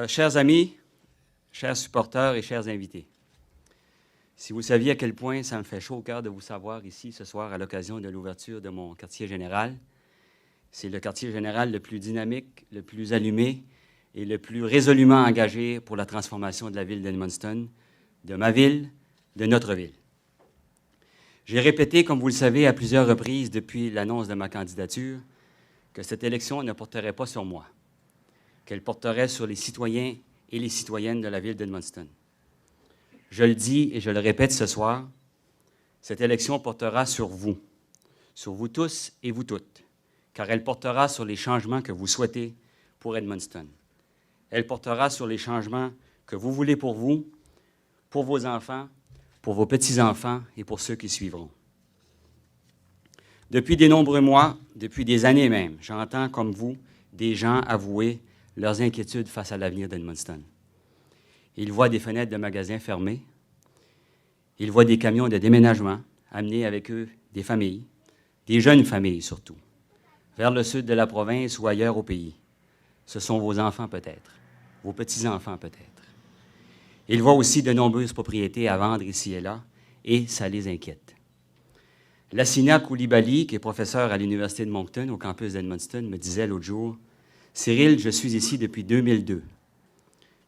Chers amis, chers supporters et chers invités, si vous saviez à quel point ça me fait chaud au cœur de vous savoir ici ce soir à l'occasion de l'ouverture de mon quartier général, c'est le quartier général le plus dynamique, le plus allumé et le plus résolument engagé pour la transformation de la ville d'Edmundston, de ma ville, de notre ville. J'ai répété, comme vous le savez, à plusieurs reprises depuis l'annonce de ma candidature, que cette élection ne porterait pas sur moi, qu'elle porterait sur les citoyens et les citoyennes de la ville d'Edmundston. Je le dis et je le répète ce soir, cette élection portera sur vous tous et vous toutes, car elle portera sur les changements que vous souhaitez pour Edmundston. Elle portera sur les changements que vous voulez pour vous, pour vos enfants, pour vos petits-enfants et pour ceux qui suivront. Depuis de nombreux mois, depuis des années même, j'entends comme vous des gens avouer leurs inquiétudes face à l'avenir d'Edmundston. Ils voient des fenêtres de magasins fermées, ils voient des camions de déménagement amener avec eux des familles, des jeunes familles surtout, vers le sud de la province ou ailleurs au pays. Ce sont vos enfants peut-être, vos petits-enfants peut-être. Ils voient aussi de nombreuses propriétés à vendre ici et là, et ça les inquiète. Lassina Koulibaly, qui est professeur à l'Université de Moncton, au campus d'Edmundston, me disait l'autre jour, « Cyril, je suis ici depuis 2002.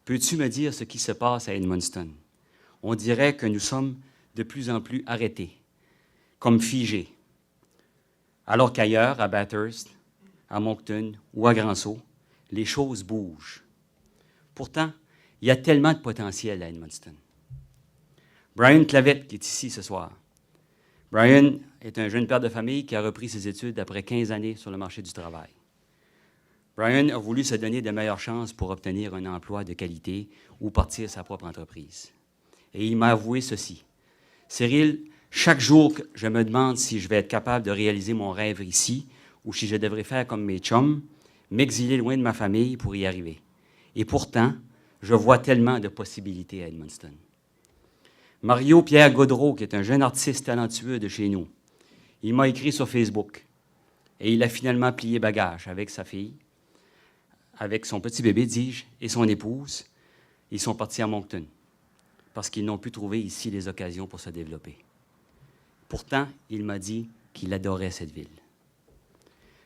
Peux-tu me dire ce qui se passe à Edmundston? On dirait que nous sommes de plus en plus arrêtés, comme figés. Alors qu'ailleurs, à Bathurst, à Moncton ou à Grand-Sault, les choses bougent. Pourtant, il y a tellement de potentiel à Edmundston. » Brian Clavette, qui est ici ce soir. Brian est un jeune père de famille qui a repris ses études après 15 années sur le marché du travail. Brian a voulu se donner de meilleures chances pour obtenir un emploi de qualité ou partir sa propre entreprise. Et il m'a avoué ceci. « Cyril, chaque jour, je me demande si je vais être capable de réaliser mon rêve ici ou si je devrais faire comme mes chums, m'exiler loin de ma famille pour y arriver. Et pourtant, je vois tellement de possibilités à Edmundston. » Mario Pierre Gaudreau, qui est un jeune artiste talentueux de chez nous, il m'a écrit sur Facebook et il a finalement plié bagage avec sa fille, avec son petit bébé, dis-je, et son épouse. Ils sont partis à Moncton parce qu'ils n'ont pu trouver ici les occasions pour se développer. Pourtant, il m'a dit qu'il adorait cette ville.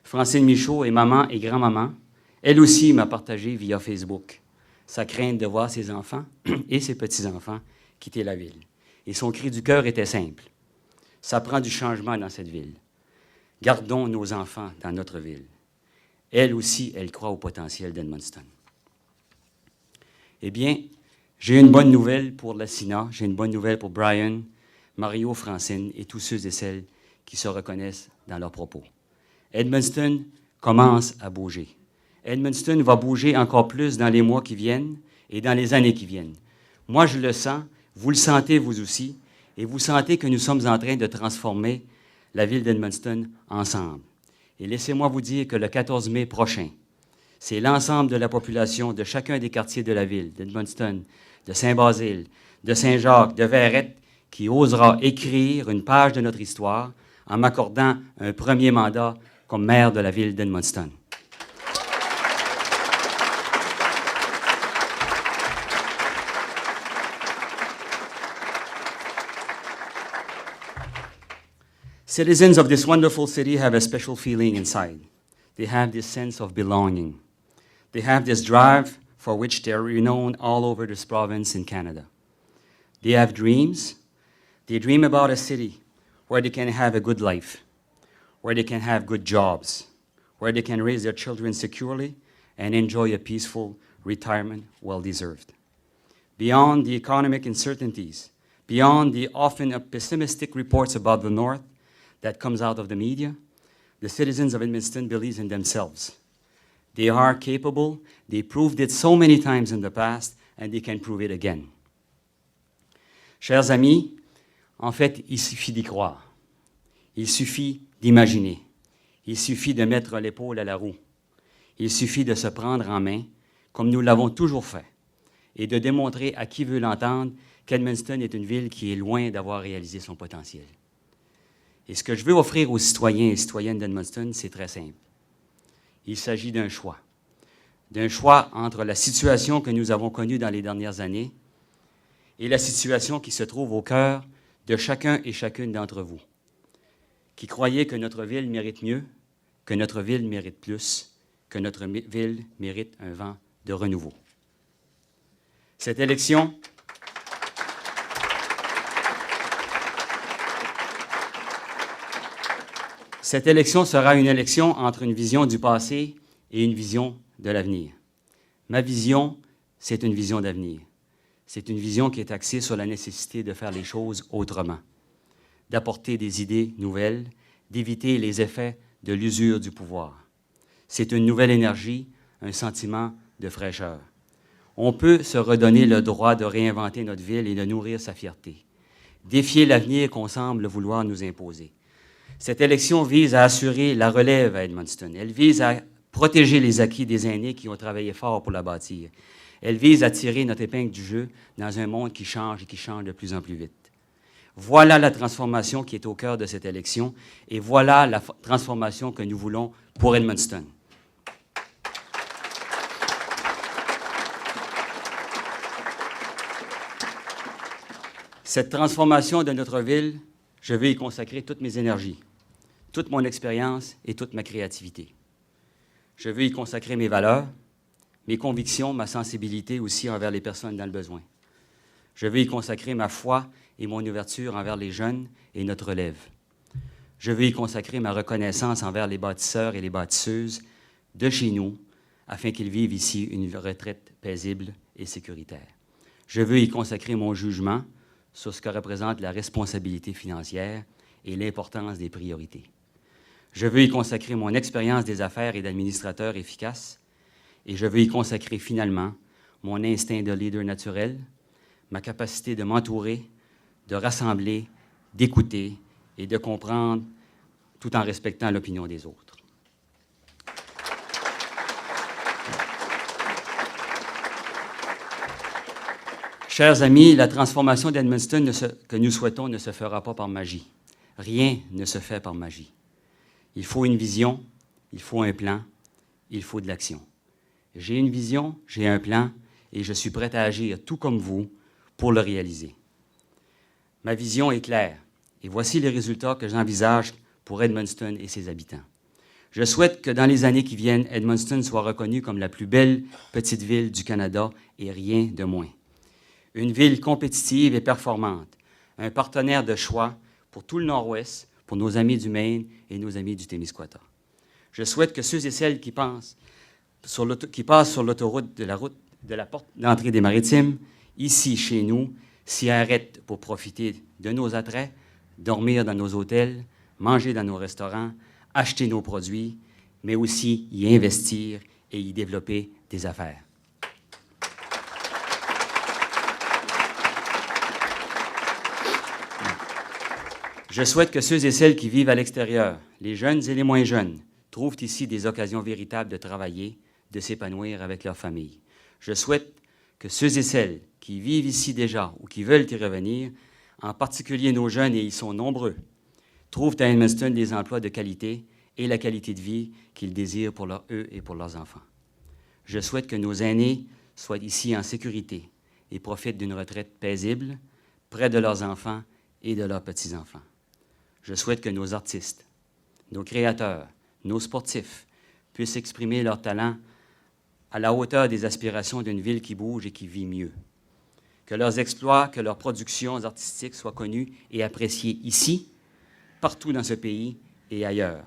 Francine Michaud est maman et grand-maman. Elle aussi m'a partagé via Facebook sa crainte de voir ses enfants et ses petits-enfants quitter la ville. Et son cri du cœur était simple. Ça prend du changement dans cette ville. Gardons nos enfants dans notre ville. Elle aussi, elle croit au potentiel d'Edmundston. Eh bien, j'ai une bonne nouvelle pour Lassina, j'ai une bonne nouvelle pour Brian, Mario, Francine et tous ceux et celles qui se reconnaissent dans leurs propos. Edmundston commence à bouger. Edmundston va bouger encore plus dans les mois qui viennent et dans les années qui viennent. Moi, je le sens, vous le sentez vous aussi, et vous sentez que nous sommes en train de transformer la ville d'Edmundston ensemble. Et laissez-moi vous dire que le 14 mai prochain, c'est l'ensemble de la population de chacun des quartiers de la ville, d'Edmundston, de Saint-Basile, de Saint-Jacques, de Verrette, qui osera écrire une page de notre histoire en m'accordant un premier mandat comme maire de la ville d'Edmundston. Citizens of this wonderful city have a special feeling inside. They have this sense of belonging. They have this drive for which they are renowned all over this province in Canada. They have dreams. They dream about a city where they can have a good life, where they can have good jobs, where they can raise their children securely and enjoy a peaceful retirement well-deserved. Beyond the economic uncertainties, beyond the often pessimistic reports about the North, that comes out of the media, the citizens of Edmundston believe in themselves. They are capable, they proved it so many times in the past, and they can prove it again. Chers amis, en fait, il suffit d'y croire. Il suffit d'imaginer. Il suffit de mettre l'épaule à la roue. Il suffit de se prendre en main, comme nous l'avons toujours fait, et de démontrer à qui veut l'entendre qu'Edmundston est une ville qui est loin d'avoir réalisé son potentiel. Et ce que je veux offrir aux citoyens et citoyennes d'Edmundston, c'est très simple. Il s'agit d'un choix. d'un choix entre la situation que nous avons connue dans les dernières années et la situation qui se trouve au cœur de chacun et chacune d'entre vous, qui croyez que notre ville mérite mieux, que notre ville mérite plus, que notre ville mérite un vent de renouveau. Cette élection sera une élection entre une vision du passé et une vision de l'avenir. Ma vision, c'est une vision d'avenir. C'est une vision qui est axée sur la nécessité de faire les choses autrement, d'apporter des idées nouvelles, d'éviter les effets de l'usure du pouvoir. C'est une nouvelle énergie, un sentiment de fraîcheur. On peut se redonner le droit de réinventer notre ville et de nourrir sa fierté, défier l'avenir qu'on semble vouloir nous imposer. Cette élection vise à assurer la relève à Edmundston. Elle vise à protéger les acquis des aînés qui ont travaillé fort pour la bâtir. Elle vise à tirer notre épingle du jeu dans un monde qui change et qui change de plus en plus vite. Voilà la transformation qui est au cœur de cette élection et voilà la transformation que nous voulons pour Edmundston. Cette transformation de notre ville, je veux y consacrer toutes mes énergies, toute mon expérience et toute ma créativité. Je veux y consacrer mes valeurs, mes convictions, ma sensibilité aussi envers les personnes dans le besoin. Je veux y consacrer ma foi et mon ouverture envers les jeunes et notre relève. Je veux y consacrer ma reconnaissance envers les bâtisseurs et les bâtisseuses de chez nous, afin qu'ils vivent ici une retraite paisible et sécuritaire. Je veux y consacrer mon jugement sur ce que représente la responsabilité financière et l'importance des priorités. Je veux y consacrer mon expérience des affaires et d'administrateur efficace, et je veux y consacrer finalement mon instinct de leader naturel, ma capacité de m'entourer, de rassembler, d'écouter et de comprendre tout en respectant l'opinion des autres. Chers amis, la transformation d'Edmundston que nous souhaitons ne se fera pas par magie. Rien ne se fait par magie. Il faut une vision, il faut un plan, il faut de l'action. J'ai une vision, j'ai un plan, et je suis prêt à agir, tout comme vous, pour le réaliser. Ma vision est claire, et voici les résultats que j'envisage pour Edmundston et ses habitants. Je souhaite que dans les années qui viennent, Edmundston soit reconnue comme la plus belle petite ville du Canada, et rien de moins. Une ville compétitive et performante, un partenaire de choix pour tout le Nord-Ouest, pour nos amis du Maine et nos amis du Témiscouata. Je souhaite que ceux et celles qui passent sur l'autoroute de la porte d'entrée des Maritimes, ici chez nous, s'y arrêtent pour profiter de nos attraits, dormir dans nos hôtels, manger dans nos restaurants, acheter nos produits, mais aussi y investir et y développer des affaires. Je souhaite que ceux et celles qui vivent à l'extérieur, les jeunes et les moins jeunes, trouvent ici des occasions véritables de travailler, de s'épanouir avec leur famille. Je souhaite que ceux et celles qui vivent ici déjà ou qui veulent y revenir, en particulier nos jeunes, et ils sont nombreux, trouvent à Edmundston des emplois de qualité et la qualité de vie qu'ils désirent pour eux et pour leurs enfants. Je souhaite que nos aînés soient ici en sécurité et profitent d'une retraite paisible, près de leurs enfants et de leurs petits-enfants. Je souhaite que nos artistes, nos créateurs, nos sportifs puissent exprimer leur talent à la hauteur des aspirations d'une ville qui bouge et qui vit mieux. Que leurs exploits, que leurs productions artistiques soient connues et appréciées ici, partout dans ce pays et ailleurs.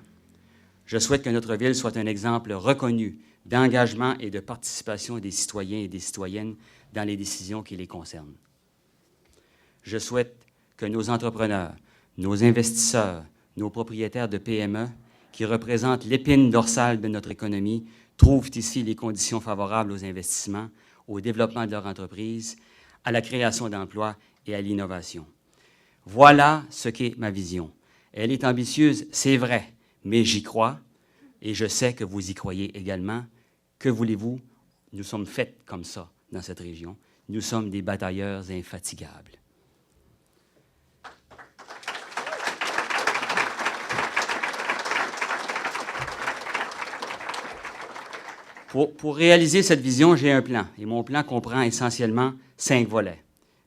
Je souhaite que notre ville soit un exemple reconnu d'engagement et de participation des citoyens et des citoyennes dans les décisions qui les concernent. Je souhaite que nos entrepreneurs, nos investisseurs, nos propriétaires de PME, qui représentent l'épine dorsale de notre économie, trouvent ici les conditions favorables aux investissements, au développement de leur entreprise, à la création d'emplois et à l'innovation. Voilà ce qu'est ma vision. Elle est ambitieuse, c'est vrai, mais j'y crois et je sais que vous y croyez également. Que voulez-vous? Nous sommes faits comme ça dans cette région. Nous sommes des batailleurs infatigables. Pour réaliser cette vision, j'ai un plan. Et mon plan comprend essentiellement 5 volets.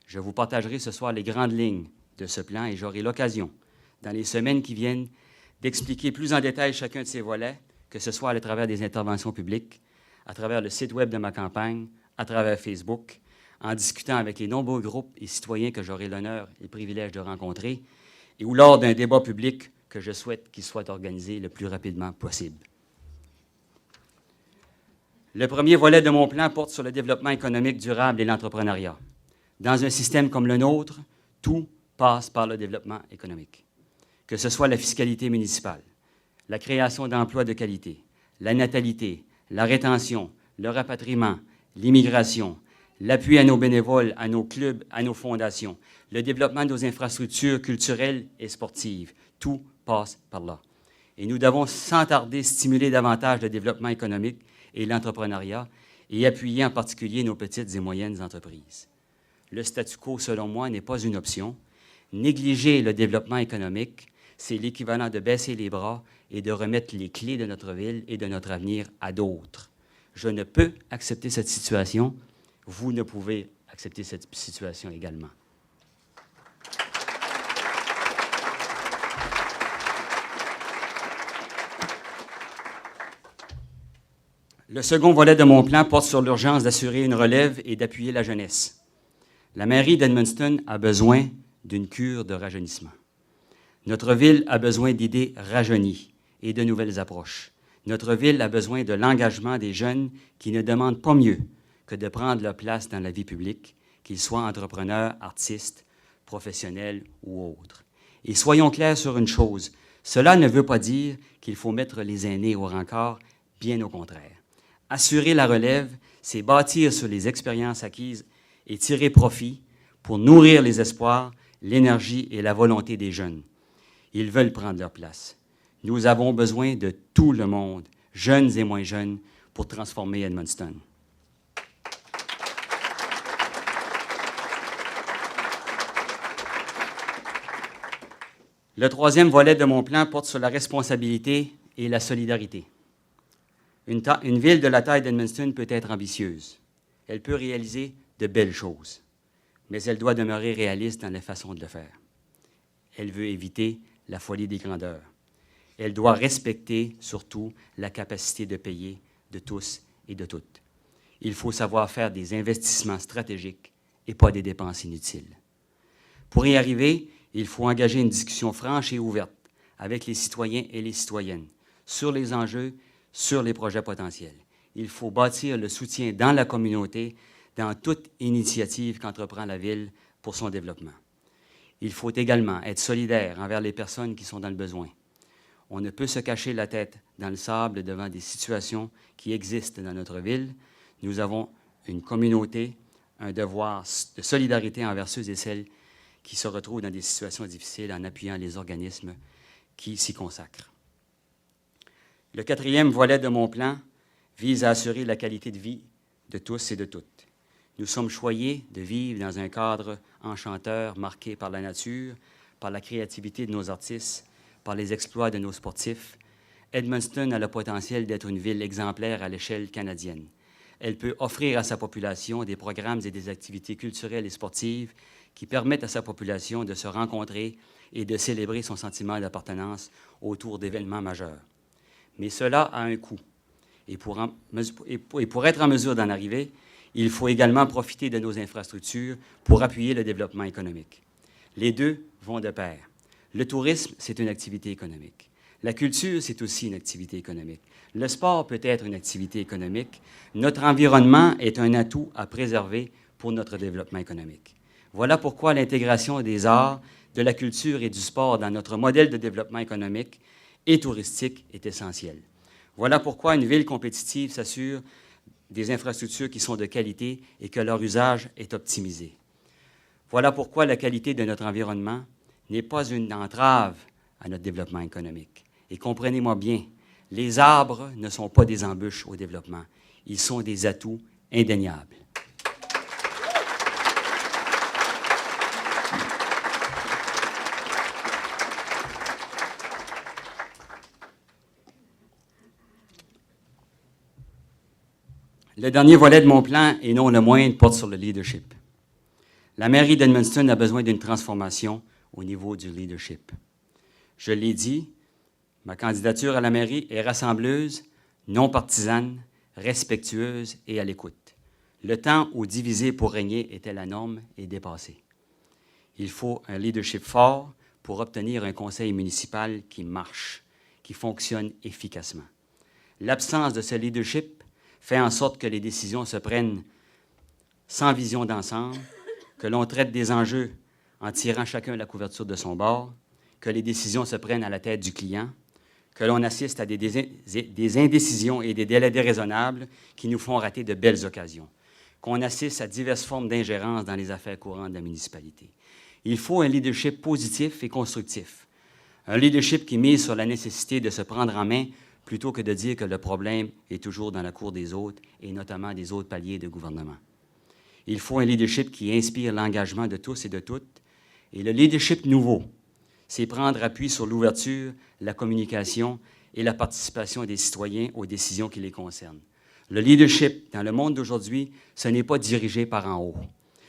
Je vous partagerai ce soir les grandes lignes de ce plan et j'aurai l'occasion, dans les semaines qui viennent, d'expliquer plus en détail chacun de ces volets, que ce soit à travers des interventions publiques, à travers le site web de ma campagne, à travers Facebook, en discutant avec les nombreux groupes et citoyens que j'aurai l'honneur et le privilège de rencontrer, et ou lors d'un débat public que je souhaite qu'il soit organisé le plus rapidement possible. Le premier volet de mon plan porte sur le développement économique durable et l'entrepreneuriat. Dans un système comme le nôtre, tout passe par le développement économique. Que ce soit la fiscalité municipale, la création d'emplois de qualité, la natalité, la rétention, le rapatriement, l'immigration, l'appui à nos bénévoles, à nos clubs, à nos fondations, le développement de nos infrastructures culturelles et sportives, tout passe par là. Et nous devons sans tarder stimuler davantage le développement économique et l'entrepreneuriat et appuyer en particulier nos petites et moyennes entreprises. Le statu quo, selon moi, n'est pas une option. Négliger le développement économique, c'est l'équivalent de baisser les bras et de remettre les clés de notre ville et de notre avenir à d'autres. Je ne peux accepter cette situation. Vous ne pouvez accepter cette situation également. Le second volet de mon plan porte sur l'urgence d'assurer une relève et d'appuyer la jeunesse. La mairie d'Edmundston a besoin d'une cure de rajeunissement. Notre ville a besoin d'idées rajeunies et de nouvelles approches. Notre ville a besoin de l'engagement des jeunes qui ne demandent pas mieux que de prendre leur place dans la vie publique, qu'ils soient entrepreneurs, artistes, professionnels ou autres. Et soyons clairs sur une chose, cela ne veut pas dire qu'il faut mettre les aînés au rencard, bien au contraire. Assurer la relève, c'est bâtir sur les expériences acquises et tirer profit pour nourrir les espoirs, l'énergie et la volonté des jeunes. Ils veulent prendre leur place. Nous avons besoin de tout le monde, jeunes et moins jeunes, pour transformer Edmundston. Le troisième volet de mon plan porte sur la responsabilité et la solidarité. Une ville de la taille d'Edmundston peut être ambitieuse. Elle peut réaliser de belles choses, mais elle doit demeurer réaliste dans la façon de le faire. Elle veut éviter la folie des grandeurs. Elle doit respecter surtout la capacité de payer de tous et de toutes. Il faut savoir faire des investissements stratégiques et pas des dépenses inutiles. Pour y arriver, il faut engager une discussion franche et ouverte avec les citoyens et les citoyennes sur les enjeux, sur les projets potentiels. Il faut bâtir le soutien dans la communauté, dans toute initiative qu'entreprend la Ville pour son développement. Il faut également être solidaire envers les personnes qui sont dans le besoin. On ne peut se cacher la tête dans le sable devant des situations qui existent dans notre ville. Nous avons une communauté, un devoir de solidarité envers ceux et celles qui se retrouvent dans des situations difficiles en appuyant les organismes qui s'y consacrent. Le quatrième volet de mon plan vise à assurer la qualité de vie de tous et de toutes. Nous sommes choyés de vivre dans un cadre enchanteur marqué par la nature, par la créativité de nos artistes, par les exploits de nos sportifs. Edmundston a le potentiel d'être une ville exemplaire à l'échelle canadienne. Elle peut offrir à sa population des programmes et des activités culturelles et sportives qui permettent à sa population de se rencontrer et de célébrer son sentiment d'appartenance autour d'événements majeurs. Mais cela a un coût. Et pour être en mesure d'en arriver, il faut également profiter de nos infrastructures pour appuyer le développement économique. Les deux vont de pair. Le tourisme, c'est une activité économique. La culture, c'est aussi une activité économique. Le sport peut être une activité économique. Notre environnement est un atout à préserver pour notre développement économique. Voilà pourquoi l'intégration des arts, de la culture et du sport dans notre modèle de développement économique et touristique est essentielle. Voilà pourquoi une ville compétitive s'assure des infrastructures qui sont de qualité et que leur usage est optimisé. Voilà pourquoi la qualité de notre environnement n'est pas une entrave à notre développement économique. Et comprenez-moi bien, les arbres ne sont pas des embûches au développement. Ils sont des atouts indéniables. Le dernier volet de mon plan, et non le moindre, porte sur le leadership. La mairie d'Edmundston a besoin d'une transformation au niveau du leadership. Je l'ai dit, ma candidature à la mairie est rassembleuse, non partisane, respectueuse et à l'écoute. Le temps où diviser pour régner était la norme est dépassé. Il faut un leadership fort pour obtenir un conseil municipal qui marche, qui fonctionne efficacement. L'absence de ce leadership fait en sorte que les décisions se prennent sans vision d'ensemble, que l'on traite des enjeux en tirant chacun la couverture de son bord, que les décisions se prennent à la tête du client, que l'on assiste à des indécisions et des délais déraisonnables qui nous font rater de belles occasions, qu'on assiste à diverses formes d'ingérence dans les affaires courantes de la municipalité. Il faut un leadership positif et constructif, un leadership qui mise sur la nécessité de se prendre en main plutôt que de dire que le problème est toujours dans la cour des autres et notamment des autres paliers de gouvernement. Il faut un leadership qui inspire l'engagement de tous et de toutes. Et le leadership nouveau, c'est prendre appui sur l'ouverture, la communication et la participation des citoyens aux décisions qui les concernent. Le leadership, dans le monde d'aujourd'hui, ce n'est pas dirigé par en haut.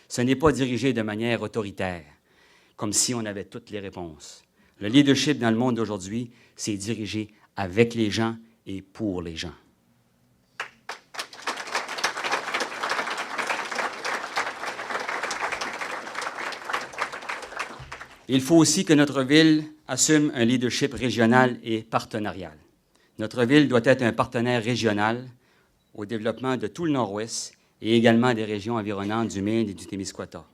Ce n'est pas dirigé de manière autoritaire, comme si on avait toutes les réponses. Le leadership dans le monde d'aujourd'hui, c'est dirigé avec les gens et pour les gens. Il faut aussi que notre ville assume un leadership régional et partenarial. Notre ville doit être un partenaire régional au développement de tout le Nord-Ouest et également des régions environnantes du Maine et du Témiscouata.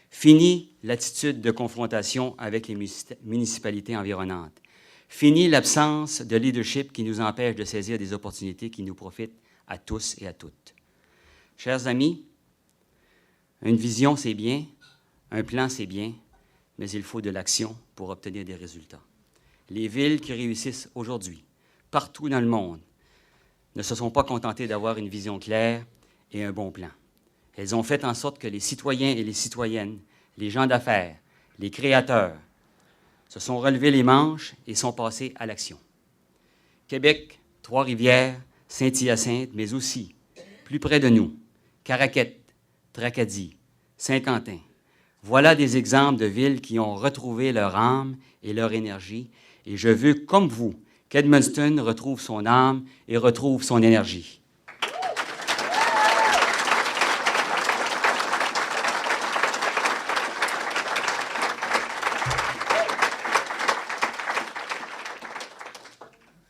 Fini l'attitude de confrontation avec les municipalités environnantes. Fini l'absence de leadership qui nous empêche de saisir des opportunités qui nous profitent à tous et à toutes. Chers amis, une vision, c'est bien, un plan, c'est bien, mais il faut de l'action pour obtenir des résultats. Les villes qui réussissent aujourd'hui, partout dans le monde, ne se sont pas contentées d'avoir une vision claire et un bon plan. Elles ont fait en sorte que les citoyens et les citoyennes, les gens d'affaires, les créateurs, se sont relevés les manches et sont passés à l'action. Québec, Trois-Rivières, Saint-Hyacinthe, mais aussi, plus près de nous, Caraquette, Tracadie, Saint-Quentin. Voilà des exemples de villes qui ont retrouvé leur âme et leur énergie, et je veux, comme vous, qu'Edmundston retrouve son âme et retrouve son énergie.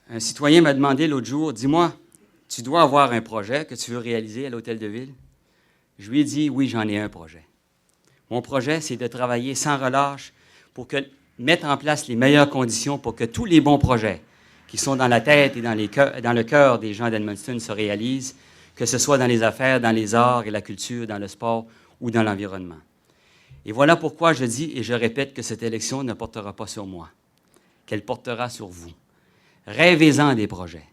Un citoyen m'a demandé l'autre jour, « Dis-moi, tu dois avoir un projet que tu veux réaliser à l'Hôtel de Ville? » Je lui ai dit, « Oui, j'en ai un projet. Mon projet, c'est de travailler sans relâche pour mettre en place les meilleures conditions pour que tous les bons projets qui sont dans la tête et dans le cœur des gens d'Edmundston se réalisent, que ce soit dans les affaires, dans les arts et la culture, dans le sport ou dans l'environnement. Et voilà pourquoi je dis et je répète que cette élection ne portera pas sur moi, qu'elle portera sur vous. Rêvez-en des projets.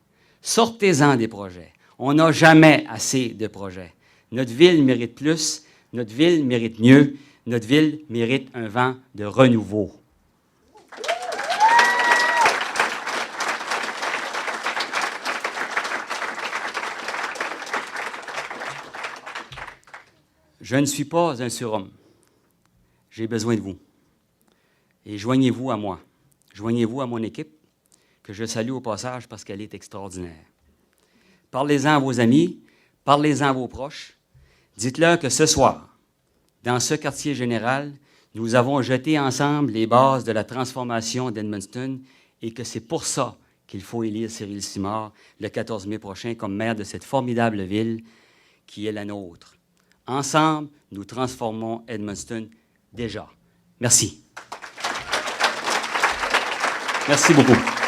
Sortez-en des projets. On n'a jamais assez de projets. Notre ville mérite plus. Notre ville mérite mieux. Notre ville mérite un vent de renouveau. Je ne suis pas un surhomme. J'ai besoin de vous. Et joignez-vous à moi. Joignez-vous à mon équipe, que je salue au passage parce qu'elle est extraordinaire. Parlez-en à vos amis, parlez-en à vos proches. Dites-leur que ce soir, dans ce quartier général, nous avons jeté ensemble les bases de la transformation d'Edmundston et que c'est pour ça qu'il faut élire Cyril Simard le 14 mai prochain comme maire de cette formidable ville qui est la nôtre. Ensemble, nous transformons Edmundston déjà. Merci. Merci beaucoup.